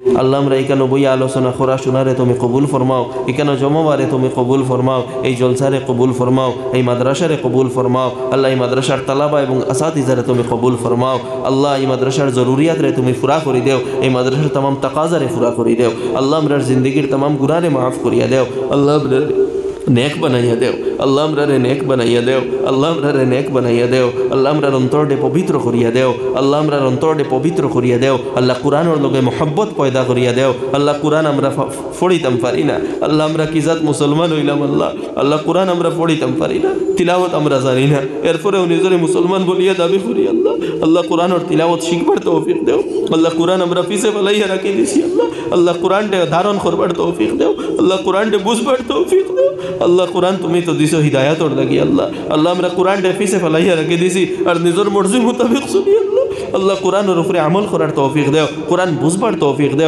আল্লাহ আমরা এখানে বইয়া আলোচনা করা শোনারে তুমি কবুল ফরমাও, এখানে জমাবারে তুমি কবুল ফরমাও, এই জলসারে কবুল ফরমাও, এই মাদ্রাসারে কবুল ফরমাও। আল্লাহ এই মাদ্রাসার তালাবা এবং আসাতিজারে তুমি কবুল ফরমাও। আল্লাহ এই মাদ্রাসার জরুরিয়াতরে তুমি ফুরা করি দেও, এই মাদ্রাসার तमाम তাকাজারে ফুরা করি দেও। আল্লাহ আমরার জিন্দগির तमाम গুনাহরে মাফ করিয়া দেও। আল্লাহ আমরার नेक बनाइया देव, अल्लाह हमरारे नेक बनाइया देव, अल्लाह हमरारे नेक बनाइया देव, अल्लाह हमरार अंतरडे पवित्र करिया देव, अल्लाह हमरार अंतरडे पवित्र करिया देव। अल्लाह कुरान और लोगे मोहब्बत पैदा करिया देव। अल्लाह कुरान हमरा फड़ितम पारी ना, अल्लाह हमरा की जात मुसलमान हইলাম अल्लाह, अल्लाह कुरान हमरा फड़ितम पारी ना, तिलावत हमरा जानी ना, एरपरे নিজরে मुसलमान বলিয়া দাবি করি আল্লাহ। আল্লাহ কুরান और तिलावत শিখবার তৌফিক দেও। আল্লাহ কুরান আমরা পিছে ফলাইয়া রাখি দিছি আল্লাহ। আল্লাহ কুরানটা ধারণ করবার তৌফিক দেও। আল্লাহ কুরানটা বুঝবার তৌফিক দেও। আল্লাহ কুরান তুমি তো দিছো হিদায়াতর লাগি আল্লাহ। আল্লাহ আমরা কুরানটা পিছে ফলাইয়া রাখি দিছি আর নিজের মর্জি মোতাবেক চলি আল্লাহ। আল্লাহ কুরানের উপরে আমল করার তৌফিক দেও, কুরান বুঝবার তৌফিক দেও।